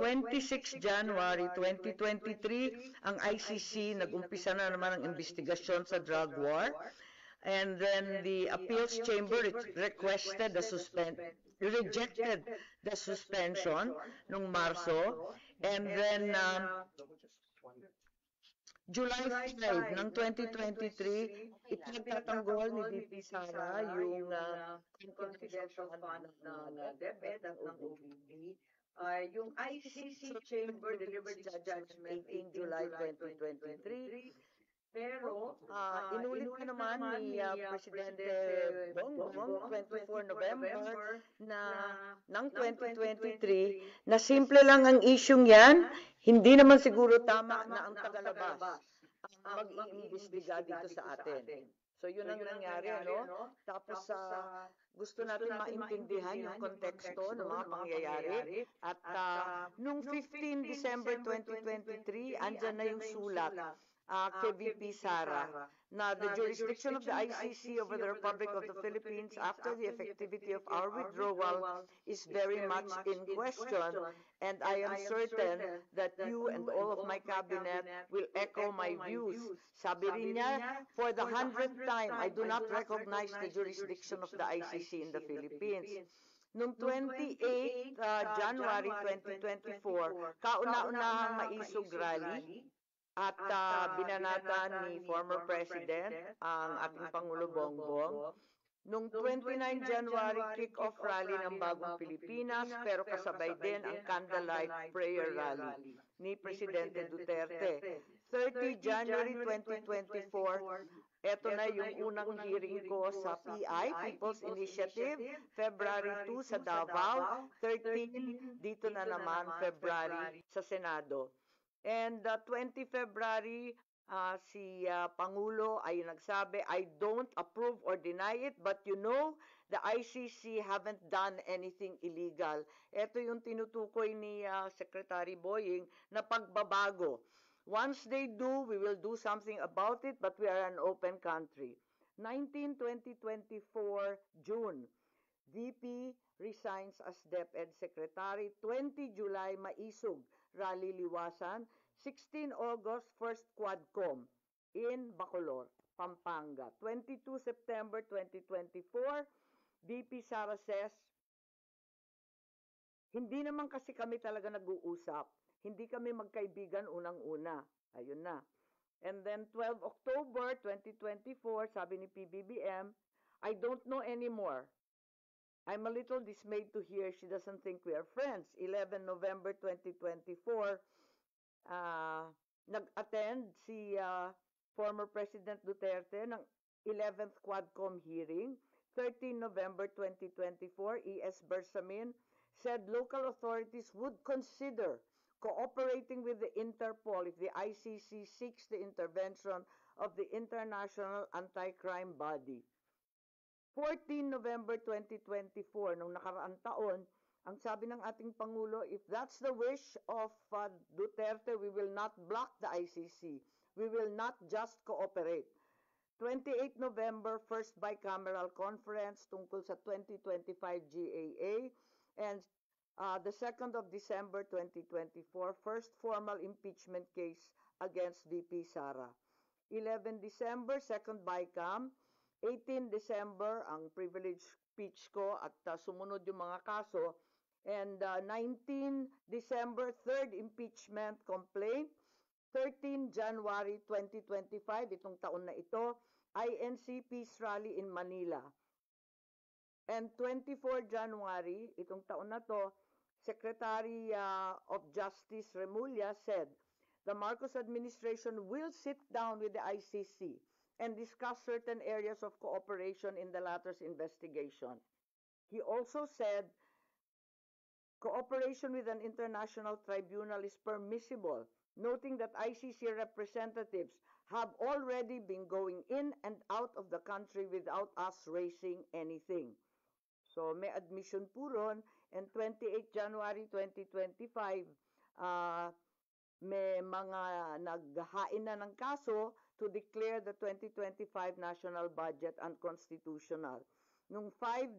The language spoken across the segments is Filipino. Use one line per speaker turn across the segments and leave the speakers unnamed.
26 January 2023, ang ICC nag-umpisa na naman ang investigasyon sa drug war. And then the appeals chamber rejected the suspension nung Marso. And then July 5 ng 2023, ipinagtatanggol ni VP Sara yung confidential fund ng DepEd at ng OVP. Yung ICC chamber delivered its judgment 18 July 2023. Pero, inulit na naman ni Presidente Bongbong 24 November ng 2023 na simple lang ang isyung yan, hindi naman siguro tama na ang tagalabas ang mag-iimbestiga dito sa atin. So, yun ang nangyari, no? Tapos, gusto natin maintindihan yung konteksto ng mga pangyayari. At nung 15 December 2023, andyan na yung sulat kay VP Sara na the jurisdiction of the ICC over the Republic of the Philippines after the effectivity of our withdrawal is very much in question, and I am certain that you and all of my cabinet will echo my views. Sabi rin niya, for the 100th time, I do not recognize the jurisdiction of the ICC in the Philippines. Noong 28 January 2024, kauna-unahang maisog rally at binanatan ni former President ang ating Pangulo Bongbong. Noong 29 January, kick-off rally ng Bagong Pilipinas, pero kasabay din ang candlelight prayer rally ni Presidente Duterte. 30 January 2024, eto na yung unang hearing ko sa PI, People's Initiative, February 2 sa Davao, 13 dito na naman February sa Senado. And 20 February, si Pangulo ay nagsabi, I don't approve or deny it, but you know, the ICC haven't done anything illegal. Ito yung tinutukoy ni Secretary Boying na pagbabago. Once they do, we will do something about it, but we are an open country. 19-2024 June, VP resigns as DepEd Secretary. 20 July, maisog rally liwasan. 16 August, first Quadcom in Bacolor, Pampanga. 22 September 2024, VP Sara says, hindi naman kasi kami talaga nag-uusap. Hindi kami magkaibigan unang-una. Ayun na. And then 12 October 2024, sabi ni PBBM, I don't know anymore. I'm a little dismayed to hear she doesn't think we are friends. 11 November 2024, nag-attend si former President Duterte ng 11th Quadcom hearing. 13 November 2024, E.S. Bersamin said local authorities would consider cooperating with the Interpol if the ICC seeks the intervention of the International Anti-Crime Body. 14 November 2024, nung nakaraang taon, ang sabi ng ating Pangulo, if that's the wish of Duterte, we will not block the ICC. We will not just cooperate. 28 November, first bicameral conference tungkol sa 2025 GAA. And the 2nd of December 2024, first formal impeachment case against VP Sara. 11 December, second bicam. 18 December, ang privilege speech ko at sumunod yung mga kaso. And 19 December, third impeachment complaint. 13 January 2025, itong taon na ito, INC Peace Rally in Manila. And 24 January, itong taon na to, Secretary of Justice Remulla said, the Marcos administration will sit down with the ICC and discuss certain areas of cooperation in the latter's investigation. He also said, cooperation with an international tribunal is permissible, noting that ICC representatives have already been going in and out of the country without us raising anything. So may admission po ron, and 28 January 2025, may mga naghain na ng kaso to declare the 2025 national budget unconstitutional. Noong 5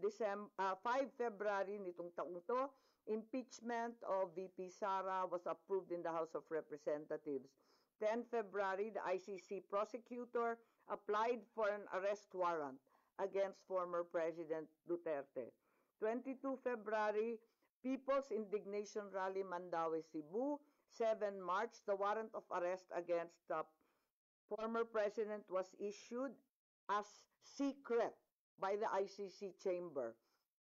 February nitong taong to, Impeachment of VP Sara was approved in the House of Representatives. 10 February, the ICC prosecutor applied for an arrest warrant against former President Duterte. 22 February, People's Indignation Rally Mandaue, Cebu. 7 March, the warrant of arrest against former president was issued as secret by the ICC chamber.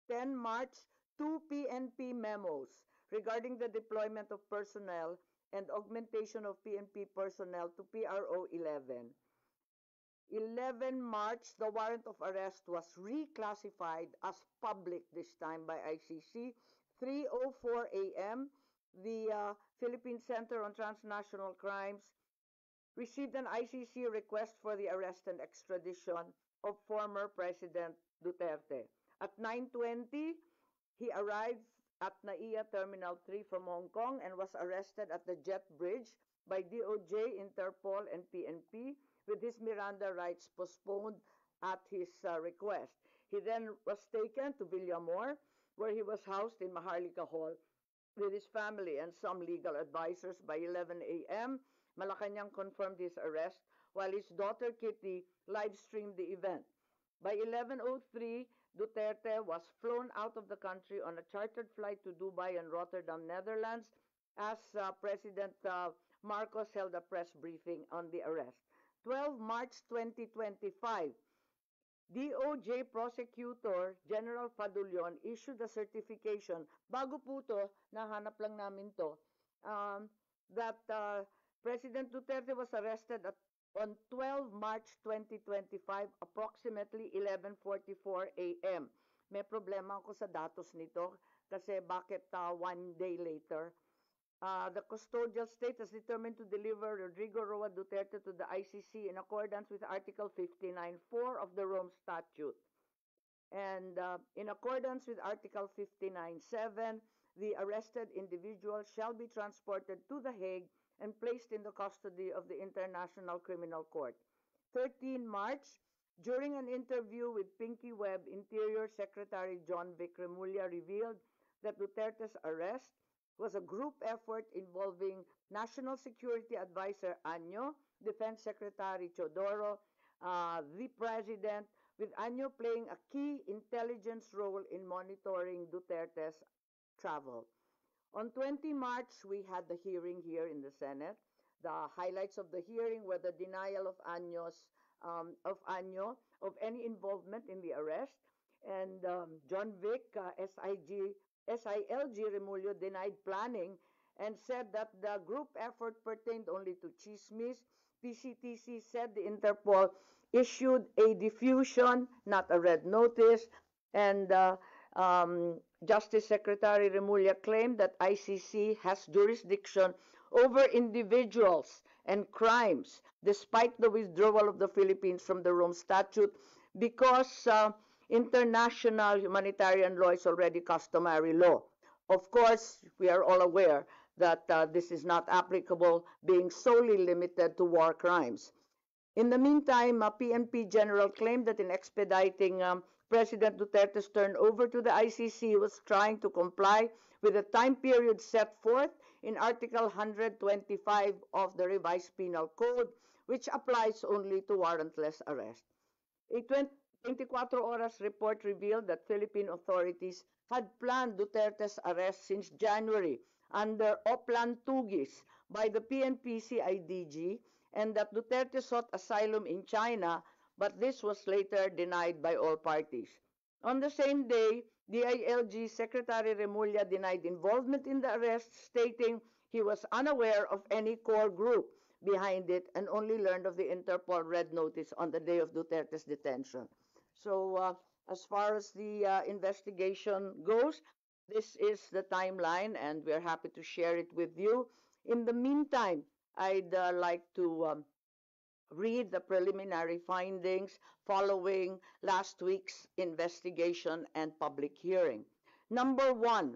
10 March, two PNP memos regarding the deployment of personnel and augmentation of PNP personnel to PRO 11. 11 March, the warrant of arrest was reclassified as public this time by ICC. 3:04 a.m., the Philippine Center on Transnational Crimes received an ICC request for the arrest and extradition of former President Duterte. At 9:20, he arrived at NAIA Terminal 3 from Hong Kong and was arrested at the Jet Bridge by DOJ, Interpol, and PNP with his Miranda rights postponed at his request. He then was taken to Villamor, where he was housed in Maharlika Hall with his family and some legal advisors. By 11 a.m., Malacanang confirmed his arrest while his daughter Kitty live streamed the event. By 11:03, Duterte was flown out of the country on a chartered flight to Dubai and Rotterdam, Netherlands, as President Marcos held a press briefing on the arrest. 12 March 2025, DOJ Prosecutor General Fadulion issued a certification, bago po to, nahanap lang namin to, that President Duterte was arrested on 12 March 2025, approximately 11:44 a.m. May problema ako sa datos nito kasi bakit 1 day later? The custodial state has determined to deliver Rodrigo Roa Duterte to the ICC in accordance with Article 59.4 of the Rome Statute. And in accordance with Article 59.7, the arrested individual shall be transported to The Hague and placed in the custody of the International Criminal Court. 13 March, during an interview with Pinky Webb, Interior Secretary John Vic Remulla revealed that Duterte's arrest was a group effort involving National Security Advisor Año, Defense Secretary Chodoro, the President, with Año playing a key intelligence role in monitoring Duterte's travel. On 20 March, we had the hearing here in the Senate. The highlights of the hearing were the denial of Año of any involvement in the arrest, and John Vic, SILG Remulla denied planning and said that the group effort pertained only to chismis. PCTC said the Interpol issued a diffusion, not a red notice, and Justice Secretary Remulla claimed that ICC has jurisdiction over individuals and crimes despite the withdrawal of the Philippines from the Rome Statute because international humanitarian law is already customary law. Of course, we are all aware that this is not applicable, being solely limited to war crimes. In the meantime, PNP General claimed that in expediting President Duterte's turnover to the ICC was trying to comply with the time period set forth in Article 125 of the Revised Penal Code, which applies only to warrantless arrest. A 24 Horas report revealed that Philippine authorities had planned Duterte's arrest since January under Oplan Tugis by the PNP CIDG, and that Duterte sought asylum in China, but this was later denied by all parties. On the same day, DILG Secretary Remulla denied involvement in the arrest, stating he was unaware of any core group behind it and only learned of the Interpol red notice on the day of Duterte's detention. So as far as the investigation goes, this is the timeline, and we're happy to share it with you. In the meantime, I'd like to read the preliminary findings following last week's investigation and public hearing. Number one,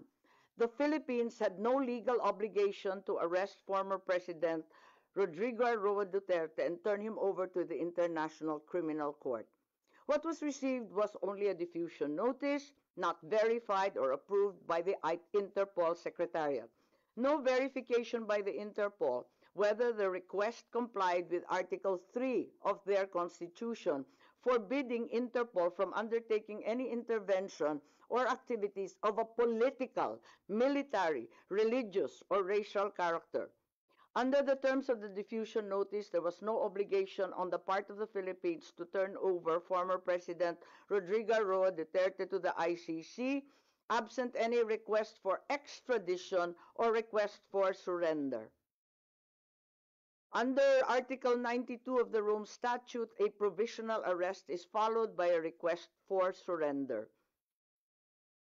the Philippines had no legal obligation to arrest former President Rodrigo Roa Duterte and turn him over to the International Criminal Court. What was received was only a diffusion notice, not verified or approved by the Interpol Secretariat. No verification by the Interpol whether the request complied with Article 3 of their constitution, forbidding Interpol from undertaking any intervention or activities of a political, military, religious, or racial character. Under the terms of the diffusion notice, there was no obligation on the part of the Philippines to turn over former President Rodrigo Roa Duterte to the ICC, absent any request for extradition or request for surrender. Under Article 92 of the Rome Statute, a provisional arrest is followed by a request for surrender.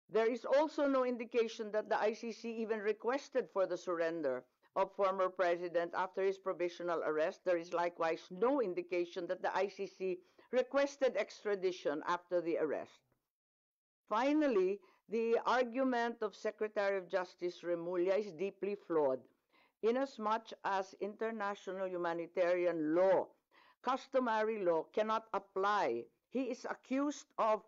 There is also no indication that the ICC even requested for the surrender of former president after his provisional arrest. There is likewise no indication that the ICC requested extradition after the arrest. Finally, the argument of Secretary of Justice Remulla is deeply flawed, inasmuch as international humanitarian law, customary law, cannot apply. He is accused of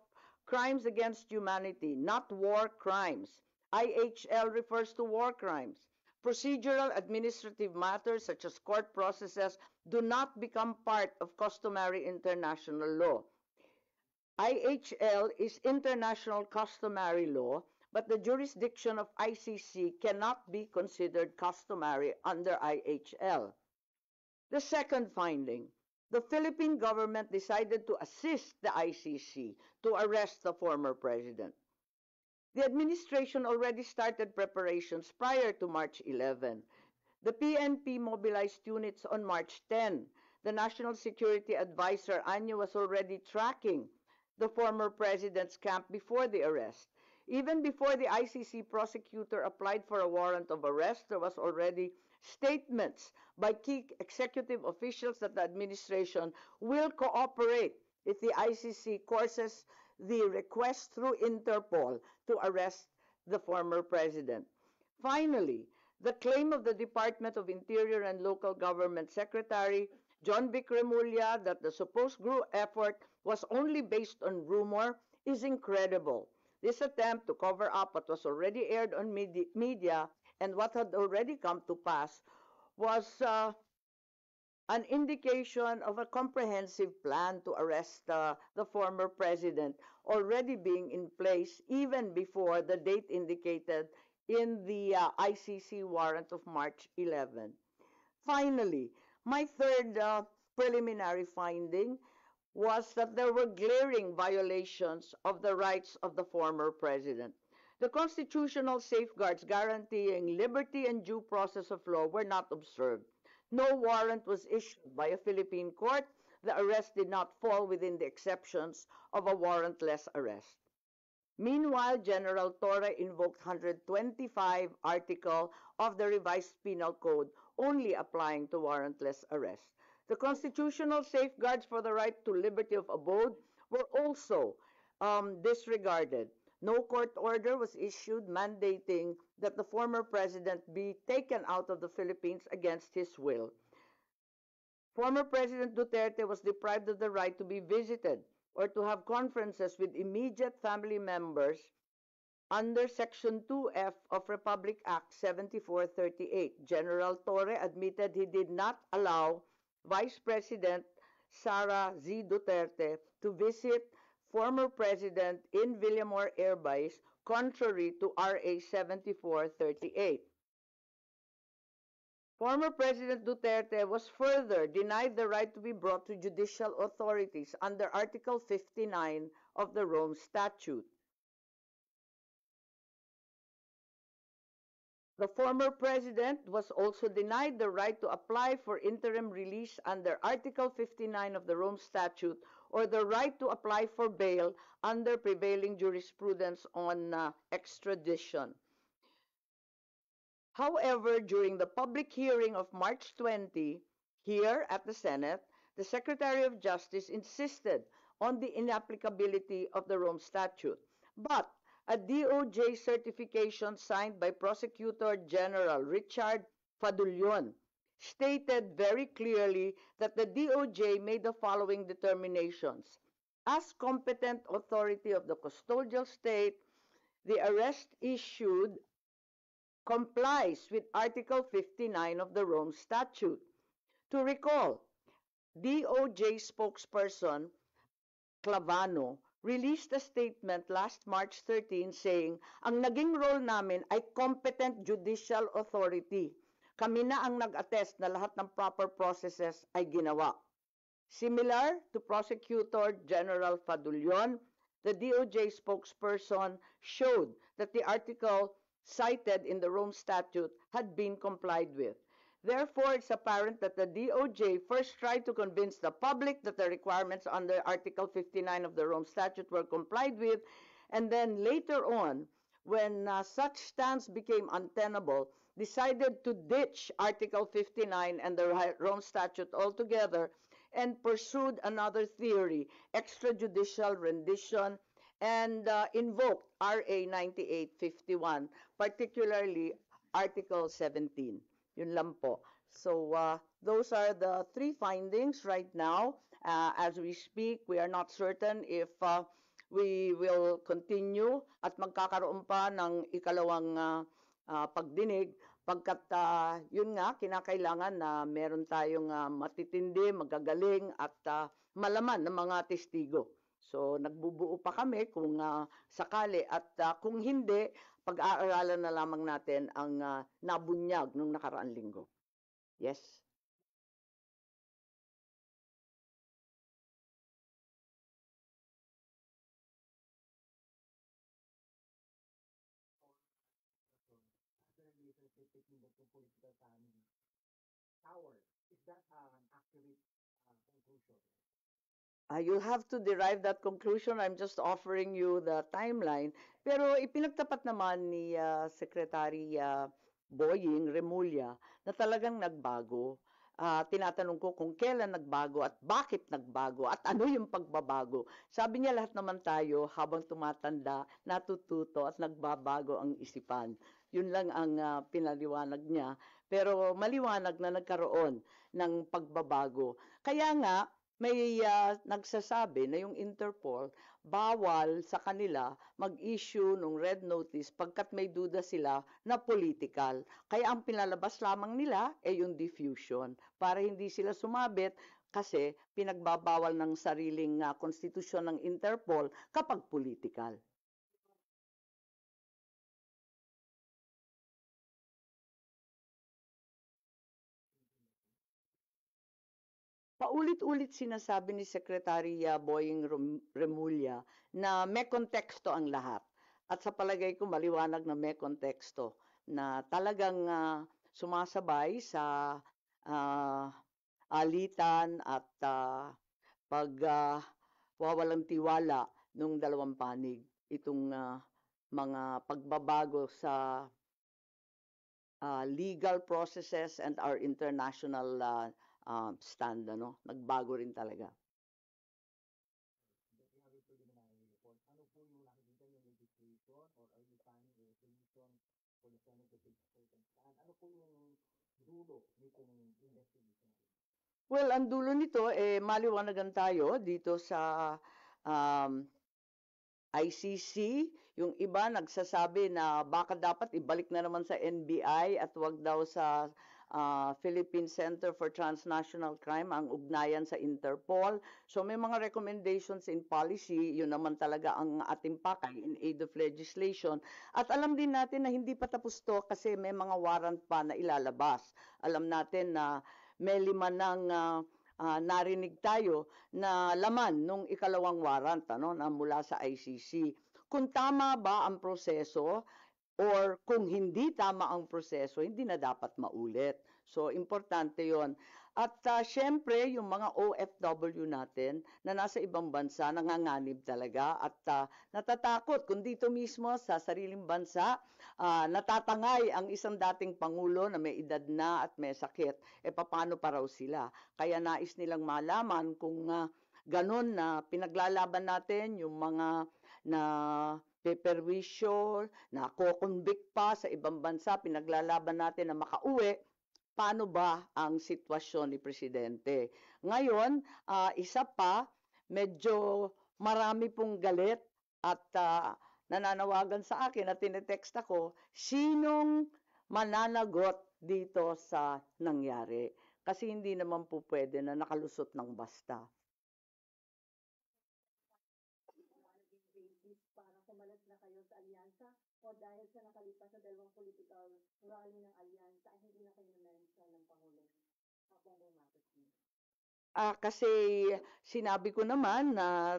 crimes against humanity, not war crimes. IHL refers to war crimes. Procedural administrative matters such as court processes do not become part of customary international law. IHL is international customary law, but the jurisdiction of ICC cannot be considered customary under IHL. The second finding, the Philippine government decided to assist the ICC to arrest the former president. The administration already started preparations prior to March 11. The PNP mobilized units on March 10. The National Security Advisor Anyo was already tracking the former president's camp before the arrest. Even before the ICC prosecutor applied for a warrant of arrest, there was already statements by key executive officials that the administration will cooperate if the ICC courses the request through Interpol to arrest the former president. Finally, the claim of the Department of Interior and Local Government Secretary John Vic Remulla that the supposed group effort was only based on rumor is incredible. This attempt to cover up what was already aired on media and what had already come to pass was an indication of a comprehensive plan to arrest the former president already being in place even before the date indicated in the ICC warrant of March 11. Finally, my third preliminary finding was that there were glaring violations of the rights of the former president. The constitutional safeguards guaranteeing liberty and due process of law were not observed. No warrant was issued by a Philippine court. The arrest did not fall within the exceptions of a warrantless arrest. Meanwhile, General Torre invoked 125 article of the revised penal code only applying to warrantless arrest. The constitutional safeguards for the right to liberty of abode were also disregarded. No court order was issued mandating that the former president be taken out of the Philippines against his will. Former President Duterte was deprived of the right to be visited or to have conferences with immediate family members under Section 2F of Republic Act 7438. General Torre admitted he did not allow Vice President Sara Z. Duterte to visit former president in Villamor Air Base, contrary to RA 7438. Former President Duterte was further denied the right to be brought to judicial authorities under Article 59 of the Rome Statute. The former president was also denied the right to apply for interim release under Article 59 of the Rome Statute or the right to apply for bail under prevailing jurisprudence on extradition. However, during the public hearing of March 20, here at the Senate, the Secretary of Justice insisted on the inapplicability of the Rome Statute. But a DOJ certification signed by Prosecutor General Richard Fadulyon stated very clearly that the DOJ made the following determinations. As competent authority of the custodial state, the arrest issued complies with Article 59 of the Rome Statute. To recall, DOJ spokesperson Clavano released a statement last March 13 saying, ang naging role namin ay competent judicial authority. Kami na ang nag-attest na lahat ng proper processes ay ginawa. Similar to Prosecutor General Fadulion, the DOJ spokesperson showed that the article cited in the Rome Statute had been complied with. Therefore, it's apparent that the DOJ first tried to convince the public that the requirements under Article 59 of the Rome Statute were complied with, and then later on, when such stance became untenable, decided to ditch Article 59 and the Rome Statute altogether and pursued another theory, extrajudicial rendition, and invoked RA 9851, particularly Article 17. Yun lang po. So those are the three findings right now. As we speak, we are not certain if we will continue at magkakaroon pa ng ikalawang pagdinig pagkat yun nga, kinakailangan na meron tayong matitindi, magagaling at malaman ng mga testigo. So nagbubuo pa kami kung sakali at kung hindi, pag-aaralan na lamang natin ang nabunyag nung nakaraang linggo. Yes?
Political power. Is that an accurate conclusion?
You'll have to derive that conclusion. I'm just offering you the timeline. Pero ipinagtapat naman ni Secretary Boying Remulla na talagang nagbago. Tinatanong ko kung kailan nagbago at bakit nagbago at ano yung pagbabago. Sabi niya lahat naman tayo habang tumatanda, natututo at nagbabago ang isipan. Yun lang ang pinaliwanag niya. Pero maliwanag na nagkaroon ng pagbabago. Kaya nga, may nagsasabi na yung Interpol bawal sa kanila mag-issue ng red notice pagkat may duda sila na political. Kaya ang pinalabas lamang nila ay yung diffusion para hindi sila sumabit kasi pinagbabawal ng sariling konstitusyon ng Interpol kapag political. Paulit-ulit sinasabi ni Secretary Boying Remulla na may konteksto ang lahat. At sa palagay ko maliwanag na may konteksto na talagang sumasabay sa alitan at pagwawalang tiwala ng dalawang panig itong mga pagbabago sa legal processes and our international stand, ano? Nagbago rin talaga.
Ano po yung nakikita yung legislation or are you planning a resolution for the Senate to take a certain stand? Ano po yung dulo nitong investigation?
Well, ang dulo nito, maliwanagan tayo dito sa ICC. Yung iba nagsasabi na baka dapat ibalik na naman sa NBI at wag daw sa Philippine Center for Transnational Crime ang ugnayan sa Interpol. So may mga recommendations in policy, yun naman talaga ang ating pakay in aid of legislation. At alam din natin na hindi pa tapos to kasi may mga warrant pa na ilalabas. Alam natin na may 5 ng narinig tayo na laman nung ikalawang warrant na mula sa ICC. Kung tama ba ang proseso, or kung hindi tama ang proseso, hindi na dapat maulit. So, importante yon. At syempre, yung mga OFW natin na nasa ibang bansa, nanganganib talaga at natatakot kung dito mismo sa sariling bansa, natatangay ang isang dating Pangulo na may edad na at may sakit. Paano pa raw sila? Kaya nais nilang malaman kung ganun na pinaglalaban natin yung mga na peperwisyo, na ko-convict pa sa ibang bansa, pinaglalaban natin na makauwi, paano ba ang sitwasyon ni Presidente? Ngayon, isa pa, medyo marami pong galit at nananawagan sa akin at tinetext ako, sinong mananagot dito sa nangyari? Kasi hindi naman po pwede na nakalusot ng basta.
Para kumalas na kayo sa alyansa o dahil sa nakalipas na dalawang political rally ng alyansa ay hindi na kayo na-mention ng Pangulong Bongbong Marcos?
Kasi sinabi ko naman na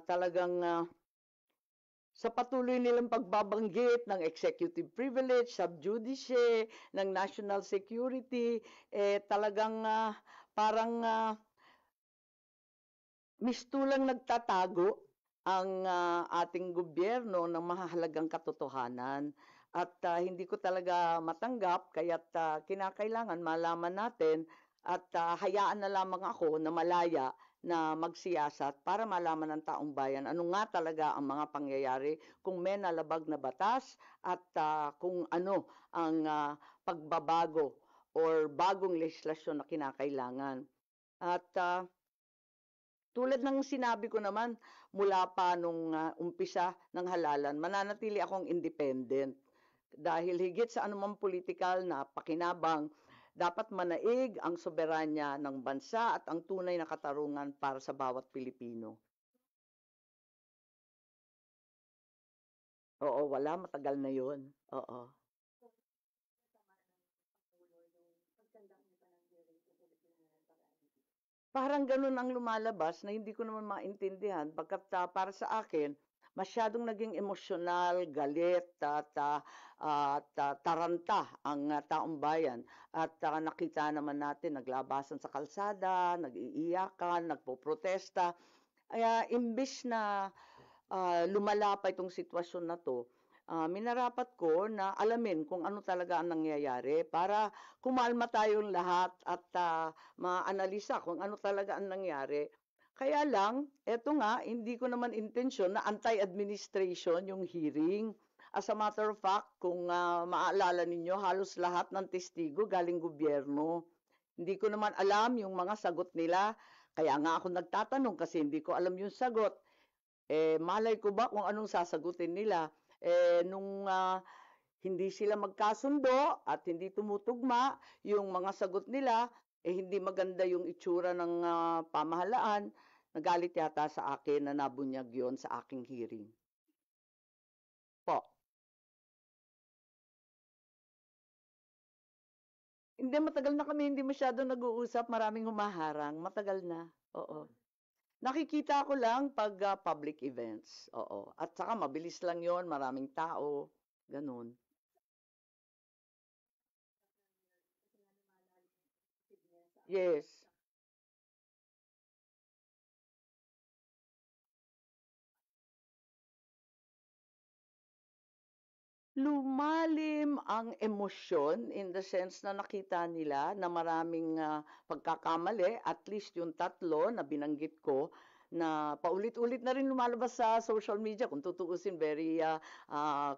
talagang sa patuloy nilang pagbabanggit ng executive privilege, sub judice, ng national security, talagang parang mistulang nagtatago ang ating gobyerno ng mahahalagang katotohanan. At hindi ko talaga matanggap, kaya't kinakailangan malaman natin at hayaan na lamang ako na malaya na magsiyasat para malaman ng taong bayan ano nga talaga ang mga pangyayari, kung may nalabag na batas at kung ano ang pagbabago or bagong legislasyon na kinakailangan. At tulad ng sinabi ko naman mula pa nung umpisa ng halalan, mananatili akong independent dahil higit sa anumang politikal na pakinabang, dapat manaig ang soberanya ng bansa at ang tunay na katarungan para sa bawat Pilipino. Oo, wala, matagal na yun. Oo. Parang ganun ang lumalabas na hindi ko naman maintindihan pagkat para sa akin, masyadong naging emosyonal, galit at taranta ang taong bayan. At nakita naman natin naglabasan sa kalsada, nag-iiyakan, nagpoprotesta. Kaya imbis na lumala pa itong sitwasyon na to, minarapat ko na alamin kung ano talaga ang nangyayari para kumalma tayong lahat at maanalisa kung ano talaga ang nangyari. Kaya lang, eto nga, hindi ko naman intensyon na anti-administration yung hearing. As a matter of fact, kung maaalala ninyo, halos lahat ng testigo galing gobyerno. Hindi ko naman alam yung mga sagot nila. Kaya nga ako nagtatanong kasi hindi ko alam yung sagot. Malay ko ba kung anong sasagutin nila? Nung hindi sila magkasundo at hindi tumutugma yung mga sagot nila, hindi maganda yung itsura ng pamahalaan, nagalit yata sa akin na nabunyag yon sa aking hearing. Po. Hindi, matagal na kami hindi masyado nag-uusap, maraming humaharang, matagal na, oo. Nakikita ko lang pag public events, oo. At saka mabilis lang yon, maraming tao, ganun. Yes. Lumalim ang emosyon in the sense na nakita nila na maraming pagkakamali, at least yung tatlo na binanggit ko, na paulit-ulit na rin lumalabas sa social media. Kung tutuusin, very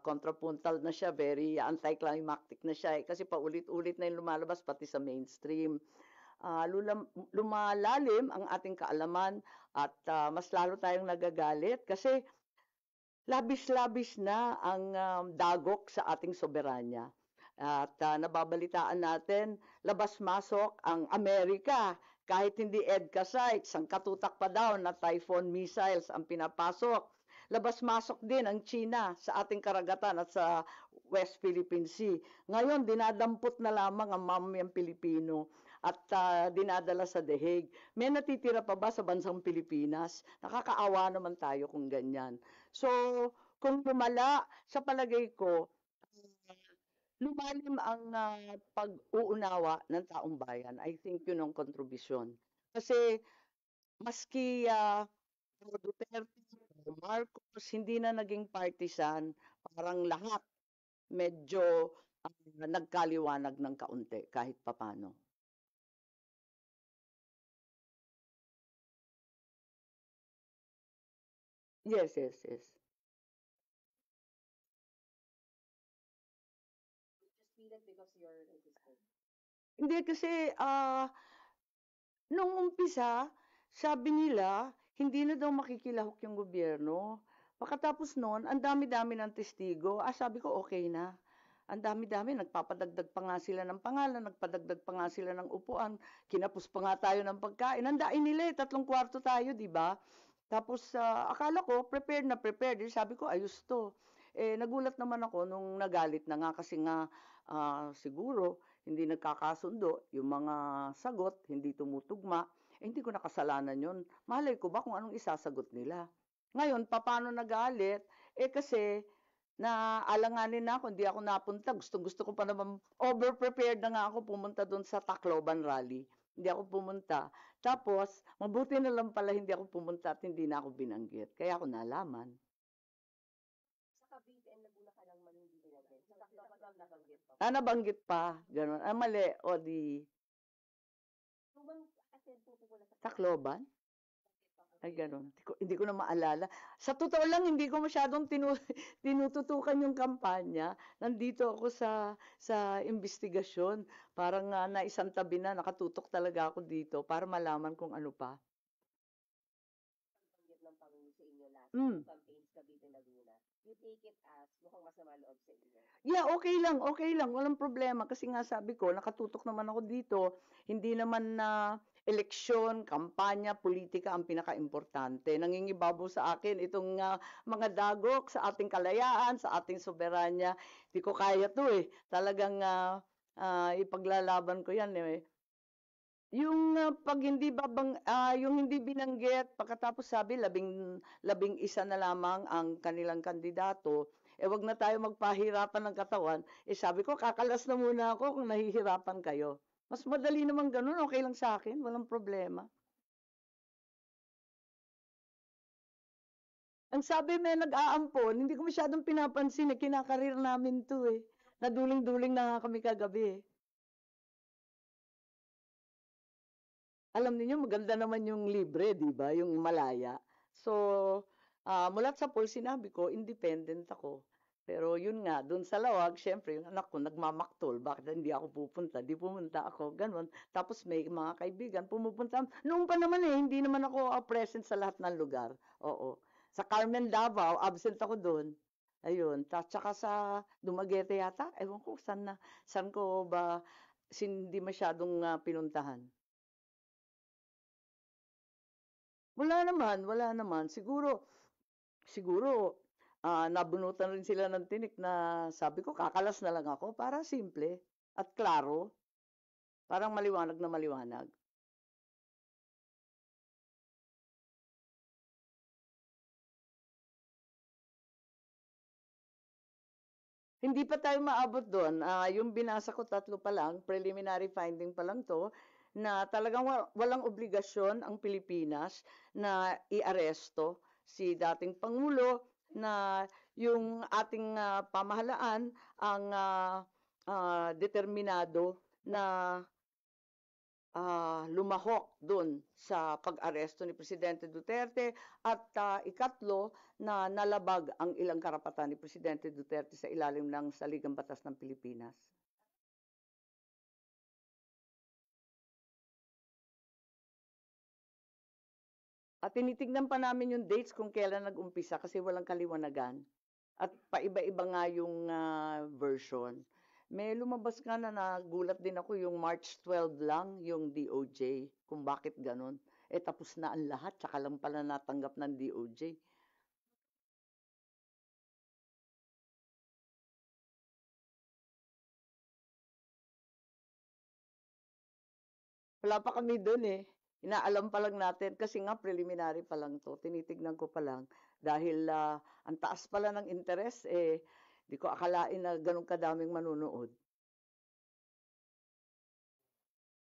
contrapuntal na siya, very anticlimactic na siya. Kasi paulit-ulit na yung lumalabas pati sa mainstream. Lumalalim ang ating kaalaman at mas lalo tayong nagagalit kasi labis-labis na ang dagok sa ating soberanya. At nababalitaan natin, labas-masok ang Amerika. Kahit hindi EDCA sites, ang katutak pa daw na Typhoon missiles ang pinapasok. Labas-masok din ang China sa ating karagatan at sa West Philippine Sea. Ngayon, dinadampot na lamang ang mamayang Pilipino at dinadala sa The Hague. May natitira pa ba sa bansang Pilipinas? Nakakaawa naman tayo kung ganyan. So, kung lumala, sa palagay ko, lumalim ang pag-uunawa ng taong bayan. I think yun ang kontribusyon. Kasi maski Duterte, Marcos, hindi na naging partisan, parang lahat medyo nagkaliwanag ng kaunti kahit papano. Yes, yes, yes.
Just feel it because you're resistant.
Hindi kasi nung umpisa, sabi nila hindi na daw makikilahok yung gobyerno.
Pagkatapos nun, ang dami-dami ng testigo. Sabi ko, okay na. Ang dami-dami, nagpapadagdag pa nga sila ng pangalan, nagpadagdag pa nga sila ng upuan, kinapos pa nga tayo ng pagkain. Nandain nila 3 kwarto tayo, di ba? Tapos, akala ko, prepared na prepared. Sabi ko, ayos to. Nagulat naman ako nung nagalit na nga kasi nga, siguro, hindi nagkakasundo, yung mga sagot, hindi tumutugma. Hindi ko nakasalanan yun. Malay ko ba kung anong isasagot nila? Ngayon, paano nagalit? Kasi naalanganin na ako, hindi ako napunta. Gusto ko pa naman, over-prepared na nga ako pumunta doon sa Tacloban Rally. Hindi ako pumunta. Tapos, mabuti na lang pala hindi ako pumunta at hindi na ako binanggit. Kaya ako nalaman.
Sa Cavite and Laguna ka lang man hindi binanggit. Sa Tacloban lang nabanggit pa.
Nabanggit pa. Ganun. Mali. O di,
Kung bang asin po pula sa
Tacloban? Ay, ganun. Hindi ko na maalala. Sa totoo lang, hindi ko masyadong tinututukan yung kampanya. Nandito ako sa investigasyon. Parang naisang tabi na, nakatutok talaga ako dito para malaman kung ano pa.
banggit ng Pangulo sa inyo last
Mm.
campaigns Cavite and Laguna. You take it as mukhang masama loob sa inyo.
Yeah, okay lang. Walang problema. Kasi nga sabi ko, nakatutok naman ako dito. Hindi naman na eleksyon, kampanya, politika ang pinaka-importante. Nangingibabaw sa akin itong mga dagok sa ating kalayaan, sa ating soberanya. Hindi ko kaya to eh. Talagang ipaglalaban ko yan eh. Yung pag hindi yung hindi binanggit, pagkatapos sabi 11 na lamang ang kanilang kandidato, wag na tayo magpahirapan ng katawan. Sabi ko, kakalas na muna ako kung nahihirapan kayo. Mas madali naman ganun, okay lang sa akin, walang problema. Ang sabi may nag-aampon, hindi ko masyadong pinapansin kinakarir namin to eh. Naduling-duling na nga kami kagabi eh. Alam niyo maganda naman yung libre, di ba? Yung malaya. So, mula sa poll, sinabi ko, independent ako. Pero yun nga, dun sa lawag, syempre, yung anak ko nagmamaktol. Bakit hindi ako pupunta? Di pumunta ako, ganun. Tapos may mga kaibigan, pumupunta. Noong pa naman hindi naman ako present sa lahat ng lugar. Oo. Sa Carmen Davao, absent ako doon. Ayun. Tsaka sa Dumaguete yata, ewan ko, saan ko ba hindi masyadong pinuntahan. Wala naman. Siguro, nabunutan rin sila ng tinik na sabi ko, kakalas na lang ako para simple at klaro. Parang maliwanag na maliwanag. Hindi pa tayo maabot doon. Yung binasa ko 3 pa lang, preliminary finding pa lang to, na talagang walang obligasyon ang Pilipinas na iaresto si dating Pangulo, na yung ating pamahalaan ang determinado na lumahok doon sa pag-aresto ni Presidente Duterte at ikatlo na nalabag ang ilang karapatan ni Presidente Duterte sa ilalim ng Saligang Batas ng Pilipinas. At tinitignan pa namin yung dates kung kailan nag-umpisa kasi walang kaliwanagan. At paiba-iba nga yung version. May lumabas nga na nagulat din ako yung March 12 lang yung DOJ kung bakit ganun. Tapos na ang lahat, tsaka lang pala natanggap ng DOJ. Wala pa kami doon eh. Inaalam pa lang natin kasi nga preliminary pa lang to. Tinitignan ko pa lang dahil ang taas pala ng interest di ko akalain na ganun kadaming manunood.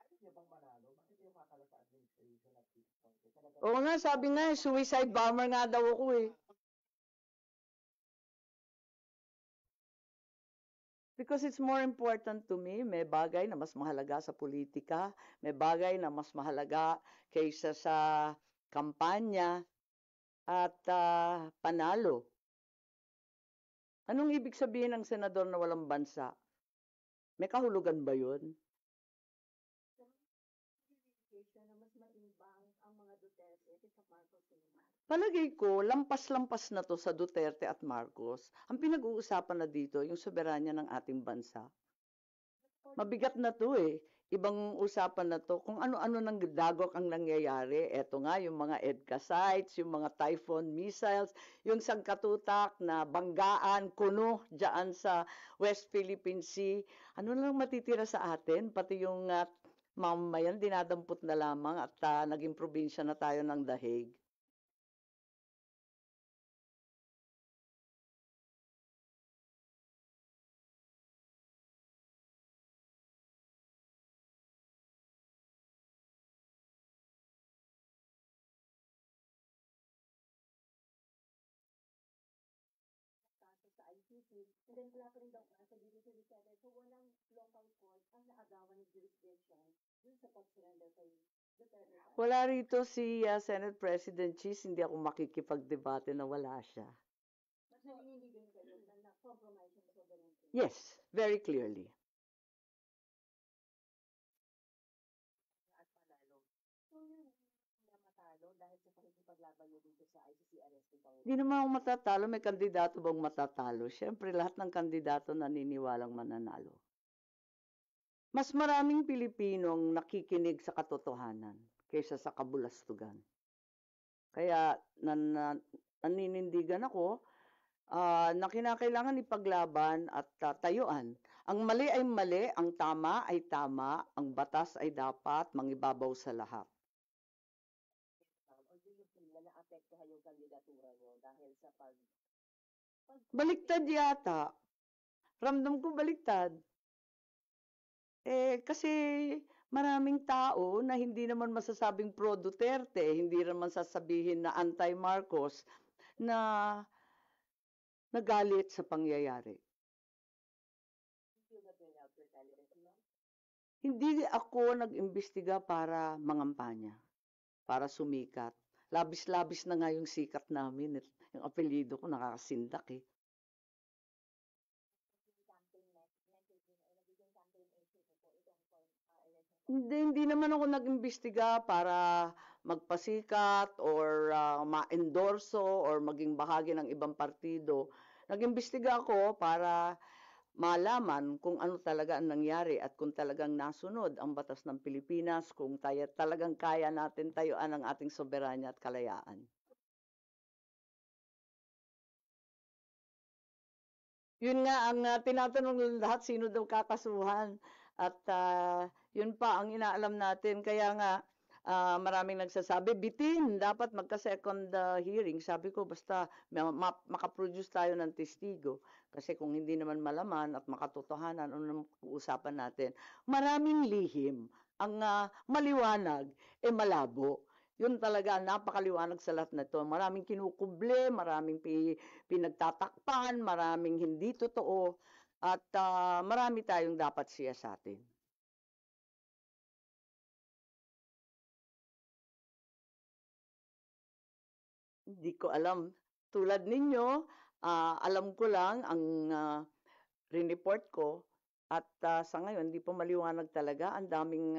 Ano niya bang manalo? Bakit yung makakala sa administration at this point? Talagang
Oo nga, sabi nga, suicide bomber nga daw ako eh. Because it's more important to me, may bagay na mas mahalaga sa politika, may bagay na mas mahalaga kaysa sa kampanya at panalo. Anong ibig sabihin ng senador na walang bansa? May kahulugan ba yun?
Communication na mas matimbang ang mga Duterte kaysa Marcos ngayon.
Palagay ko, lampas-lampas na to sa Duterte at Marcos. Ang pinag-uusapan na dito, yung soberanya ng ating bansa. Mabigat na to eh. Ibang usapan na to. Kung ano-ano ng dagok ang nangyayari. Eto nga, yung mga EDCA sites, yung mga Typhoon missiles, yung sangkatutak na banggaan, kuno, dyan sa West Philippine Sea. Ano lang matitira sa atin? Pati yung mamamayan, dinadampot na lamang at naging probinsya na tayo ng dahig.
kaso sa ICC, and then wala pa rin daw kaso dito sa Duterte. So, walang local court ang naagawan ng jurisdiction dun sa pag-surrender kay Duterte.
Wala rito si Senate President Cheese, hindi ako makikipagdebate na wala siya.
Mas naninindigan kayo na na-compromise yung sovereignty.
Yes, very clearly.
At panalo. So yung namatalo dahil sa pakikipaglaban niyo dito sa ICC arresting Pangulo.
Hindi naman ako matatalo, may kandidato bang matatalo? Siyempre, lahat ng kandidato naniniwalang mananalo. Mas maraming Pilipinong nakikinig sa katotohanan kaysa sa kabulastugan. Kaya naninindigan ako na kinakailangan ipaglaban at tayuan. Ang mali ay mali, ang tama ay tama, ang batas ay dapat mangibabaw sa lahat.
O do you feel na naapektuhan yung kandidatura niyo dahil sa
Baliktad yata. Ramdam ko baliktad. Kasi maraming tao na hindi naman masasabing pro Duterte, hindi naman sasabihin na anti-Marcos, na nagalit sa pangyayari.
you feel that you're now for candidacy, ma'am?
Hindi ako nag-imbestiga para mangampanya, para sumikat. Labis-labis na nga yung sikat namin. Yung apelyido ko nakakasindak eh. Hindi naman ako nag-imbestiga para magpasikat or ma-endorso or maging bahagi ng ibang partido. Nag-imbestiga ako para malaman kung ano talaga ang nangyari at kung talagang nasunod ang batas ng Pilipinas, kung talagang kaya natin tayuan ang ating soberanya at kalayaan. Yun nga ang tinatanong ng lahat, sino daw kakasuhan. At yun pa ang inaalam natin. Kaya nga maraming nagsasabi, bitin, dapat magka-second hearing. Sabi ko, basta makaproduce tayo ng testigo. Kasi kung hindi naman malaman at makatotohanan, ano naman usapan natin. Maraming lihim. Ang maliwanag, malabo. Yun talaga, napakaliwanag sa lahat na ito. Maraming kinukuble, maraming pinagtatakpan, maraming hindi totoo, at marami tayong dapat siyasatin. Hindi ko alam. Tulad ninyo, alam ko lang ang report ko, at sa ngayon, hindi pa maliwanag talaga. Ang daming